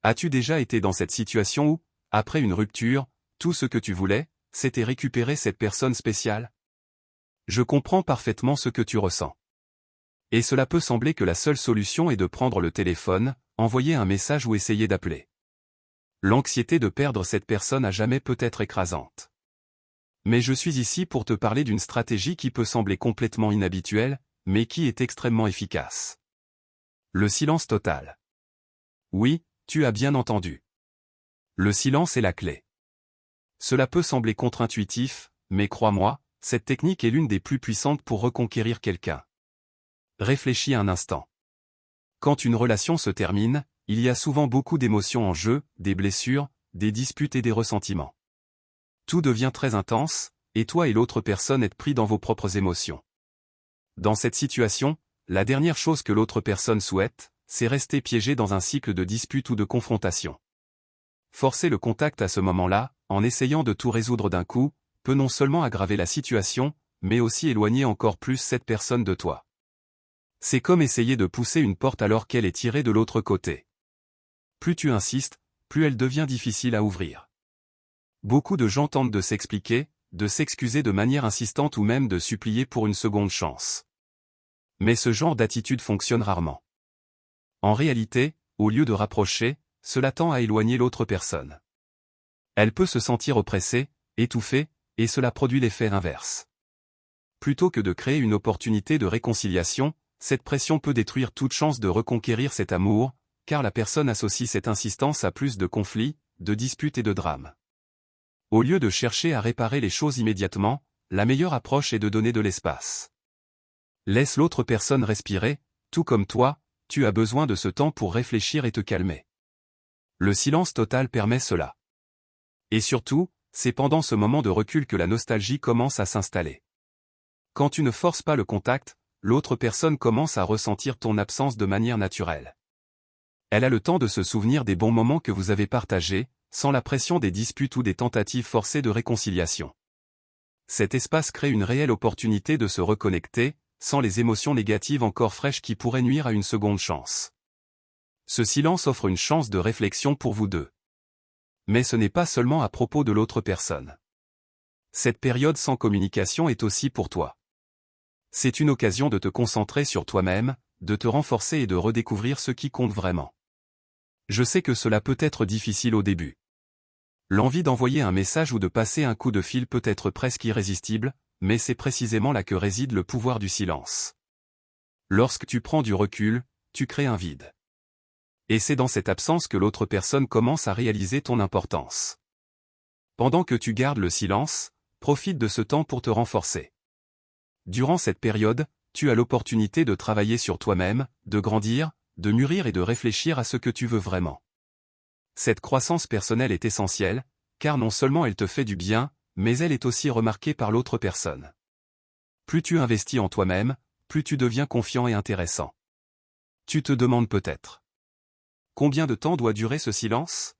As-tu déjà été dans cette situation où, après une rupture, tout ce que tu voulais, c'était récupérer cette personne spéciale? Je comprends parfaitement ce que tu ressens. Et cela peut sembler que la seule solution est de prendre le téléphone, envoyer un message ou essayer d'appeler. L'anxiété de perdre cette personne à jamais peut être écrasante. Mais je suis ici pour te parler d'une stratégie qui peut sembler complètement inhabituelle, mais qui est extrêmement efficace. Le silence total. Oui, tu as bien entendu. Le silence est la clé. Cela peut sembler contre-intuitif, mais crois-moi, cette technique est l'une des plus puissantes pour reconquérir quelqu'un. Réfléchis un instant. Quand une relation se termine, il y a souvent beaucoup d'émotions en jeu, des blessures, des disputes et des ressentiments. Tout devient très intense, et toi et l'autre personne êtes pris dans vos propres émotions. Dans cette situation, la dernière chose que l'autre personne souhaite, c'est rester piégé dans un cycle de dispute ou de confrontation. Forcer le contact à ce moment-là, en essayant de tout résoudre d'un coup, peut non seulement aggraver la situation, mais aussi éloigner encore plus cette personne de toi. C'est comme essayer de pousser une porte alors qu'elle est tirée de l'autre côté. Plus tu insistes, plus elle devient difficile à ouvrir. Beaucoup de gens tentent de s'expliquer, de s'excuser de manière insistante ou même de supplier pour une seconde chance. Mais ce genre d'attitude fonctionne rarement. En réalité, au lieu de rapprocher, cela tend à éloigner l'autre personne. Elle peut se sentir oppressée, étouffée, et cela produit l'effet inverse. Plutôt que de créer une opportunité de réconciliation, cette pression peut détruire toute chance de reconquérir cet amour, car la personne associe cette insistance à plus de conflits, de disputes et de drames. Au lieu de chercher à réparer les choses immédiatement, la meilleure approche est de donner de l'espace. Laisse l'autre personne respirer, tout comme toi, tu as besoin de ce temps pour réfléchir et te calmer. Le silence total permet cela. Et surtout, c'est pendant ce moment de recul que la nostalgie commence à s'installer. Quand tu ne forces pas le contact, l'autre personne commence à ressentir ton absence de manière naturelle. Elle a le temps de se souvenir des bons moments que vous avez partagés, sans la pression des disputes ou des tentatives forcées de réconciliation. Cet espace crée une réelle opportunité de se reconnecter, sans les émotions négatives encore fraîches qui pourraient nuire à une seconde chance. Ce silence offre une chance de réflexion pour vous deux. Mais ce n'est pas seulement à propos de l'autre personne. Cette période sans communication est aussi pour toi. C'est une occasion de te concentrer sur toi-même, de te renforcer et de redécouvrir ce qui compte vraiment. Je sais que cela peut être difficile au début. L'envie d'envoyer un message ou de passer un coup de fil peut être presque irrésistible, mais c'est précisément là que réside le pouvoir du silence. Lorsque tu prends du recul, tu crées un vide. Et c'est dans cette absence que l'autre personne commence à réaliser ton importance. Pendant que tu gardes le silence, profite de ce temps pour te renforcer. Durant cette période, tu as l'opportunité de travailler sur toi-même, de grandir, de mûrir et de réfléchir à ce que tu veux vraiment. Cette croissance personnelle est essentielle, car non seulement elle te fait du bien, mais elle est aussi remarquée par l'autre personne. Plus tu investis en toi-même, plus tu deviens confiant et intéressant. Tu te demandes peut-être: combien de temps doit durer ce silence?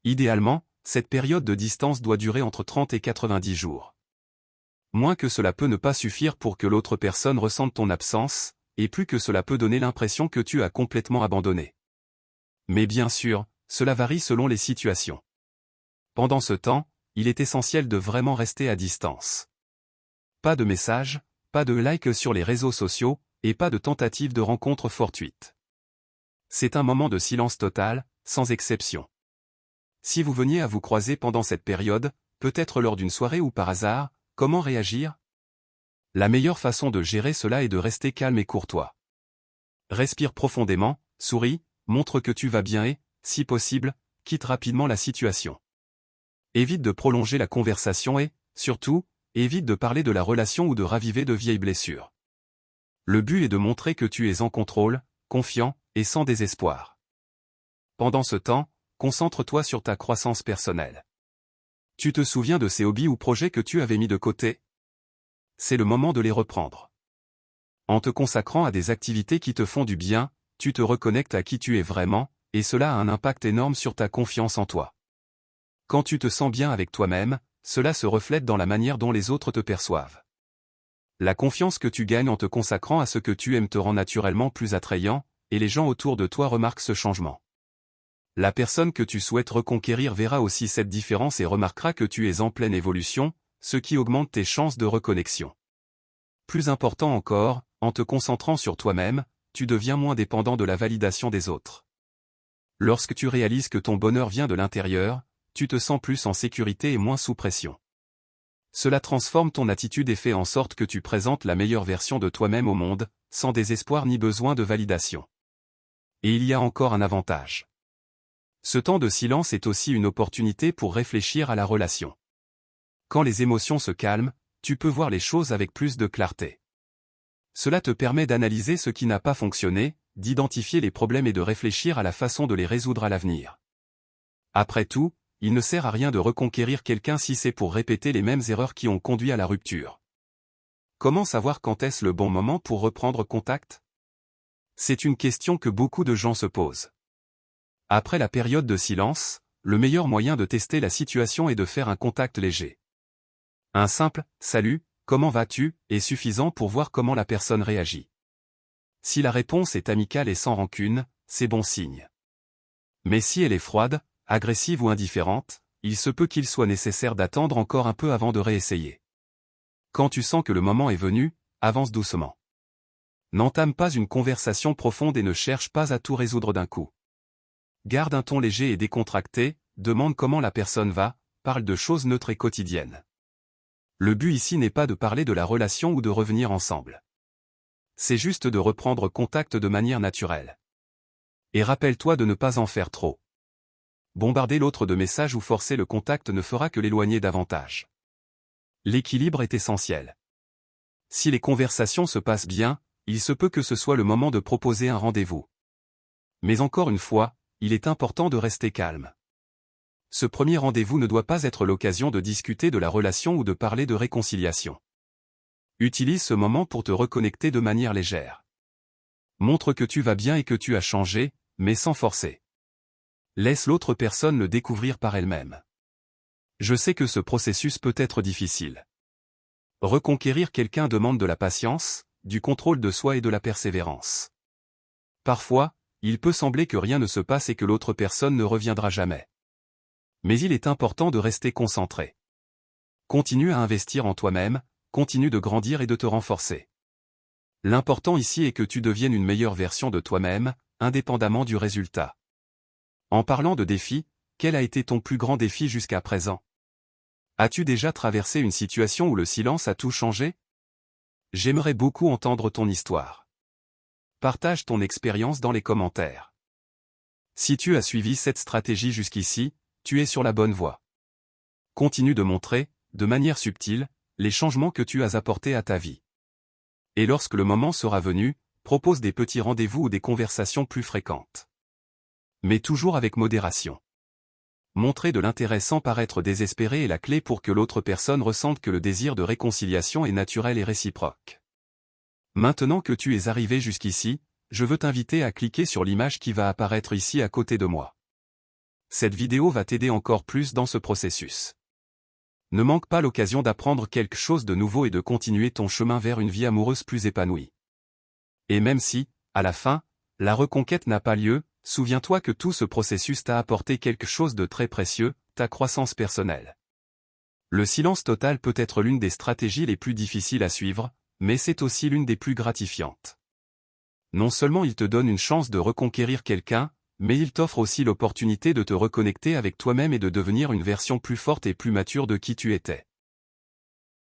Idéalement, cette période de distance doit durer entre 30 et 90 jours. Moins que cela peut ne pas suffire pour que l'autre personne ressente ton absence, et plus que cela peut donner l'impression que tu as complètement abandonné. Mais bien sûr, cela varie selon les situations. Pendant ce temps, il est essentiel de vraiment rester à distance. Pas de messages, pas de likes sur les réseaux sociaux, et pas de tentatives de rencontres fortuites. C'est un moment de silence total, sans exception. Si vous veniez à vous croiser pendant cette période, peut-être lors d'une soirée ou par hasard, comment réagir? La meilleure façon de gérer cela est de rester calme et courtois. Respire profondément, souris, montre que tu vas bien et, si possible, quitte rapidement la situation. Évite de prolonger la conversation et, surtout, évite de parler de la relation ou de raviver de vieilles blessures. Le but est de montrer que tu es en contrôle, confiant, et sans désespoir. Pendant ce temps, concentre-toi sur ta croissance personnelle. Tu te souviens de ces hobbies ou projets que tu avais mis de côté? C'est le moment de les reprendre. En te consacrant à des activités qui te font du bien, tu te reconnectes à qui tu es vraiment, et cela a un impact énorme sur ta confiance en toi. Quand tu te sens bien avec toi-même, cela se reflète dans la manière dont les autres te perçoivent. La confiance que tu gagnes en te consacrant à ce que tu aimes te rend naturellement plus attrayant, et les gens autour de toi remarquent ce changement. La personne que tu souhaites reconquérir verra aussi cette différence et remarquera que tu es en pleine évolution, ce qui augmente tes chances de reconnexion. Plus important encore, en te concentrant sur toi-même, tu deviens moins dépendant de la validation des autres. Lorsque tu réalises que ton bonheur vient de l'intérieur, tu te sens plus en sécurité et moins sous pression. Cela transforme ton attitude et fait en sorte que tu présentes la meilleure version de toi-même au monde, sans désespoir ni besoin de validation. Et il y a encore un avantage. Ce temps de silence est aussi une opportunité pour réfléchir à la relation. Quand les émotions se calment, tu peux voir les choses avec plus de clarté. Cela te permet d'analyser ce qui n'a pas fonctionné, d'identifier les problèmes et de réfléchir à la façon de les résoudre à l'avenir. Après tout, il ne sert à rien de reconquérir quelqu'un si c'est pour répéter les mêmes erreurs qui ont conduit à la rupture. Comment savoir quand est-ce le bon moment pour reprendre contact? C'est une question que beaucoup de gens se posent. Après la période de silence, le meilleur moyen de tester la situation est de faire un contact léger. Un simple « Salut, comment vas-tu » est suffisant pour voir comment la personne réagit. Si la réponse est amicale et sans rancune, c'est bon signe. Mais si elle est froide, agressive ou indifférente, il se peut qu'il soit nécessaire d'attendre encore un peu avant de réessayer. Quand tu sens que le moment est venu, avance doucement. N'entame pas une conversation profonde et ne cherche pas à tout résoudre d'un coup. Garde un ton léger et décontracté, demande comment la personne va, parle de choses neutres et quotidiennes. Le but ici n'est pas de parler de la relation ou de revenir ensemble. C'est juste de reprendre contact de manière naturelle. Et rappelle-toi de ne pas en faire trop. Bombarder l'autre de messages ou forcer le contact ne fera que l'éloigner davantage. L'équilibre est essentiel. Si les conversations se passent bien, il se peut que ce soit le moment de proposer un rendez-vous. Mais encore une fois, il est important de rester calme. Ce premier rendez-vous ne doit pas être l'occasion de discuter de la relation ou de parler de réconciliation. Utilise ce moment pour te reconnecter de manière légère. Montre que tu vas bien et que tu as changé, mais sans forcer. Laisse l'autre personne le découvrir par elle-même. Je sais que ce processus peut être difficile. Reconquérir quelqu'un demande de la patience, du contrôle de soi et de la persévérance. Parfois, il peut sembler que rien ne se passe et que l'autre personne ne reviendra jamais. Mais il est important de rester concentré. Continue à investir en toi-même, continue de grandir et de te renforcer. L'important ici est que tu deviennes une meilleure version de toi-même, indépendamment du résultat. En parlant de défis, quel a été ton plus grand défi jusqu'à présent? As-tu déjà traversé une situation où le silence a tout changé? J'aimerais beaucoup entendre ton histoire. Partage ton expérience dans les commentaires. Si tu as suivi cette stratégie jusqu'ici, tu es sur la bonne voie. Continue de montrer, de manière subtile, les changements que tu as apportés à ta vie. Et lorsque le moment sera venu, propose des petits rendez-vous ou des conversations plus fréquentes. Mais toujours avec modération. Montrer de l'intérêt sans paraître désespéré est la clé pour que l'autre personne ressente que le désir de réconciliation est naturel et réciproque. Maintenant que tu es arrivé jusqu'ici, je veux t'inviter à cliquer sur l'image qui va apparaître ici à côté de moi. Cette vidéo va t'aider encore plus dans ce processus. Ne manque pas l'occasion d'apprendre quelque chose de nouveau et de continuer ton chemin vers une vie amoureuse plus épanouie. Et même si, à la fin, la reconquête n'a pas lieu, souviens-toi que tout ce processus t'a apporté quelque chose de très précieux, ta croissance personnelle. Le silence total peut être l'une des stratégies les plus difficiles à suivre, mais c'est aussi l'une des plus gratifiantes. Non seulement il te donne une chance de reconquérir quelqu'un, mais il t'offre aussi l'opportunité de te reconnecter avec toi-même et de devenir une version plus forte et plus mature de qui tu étais.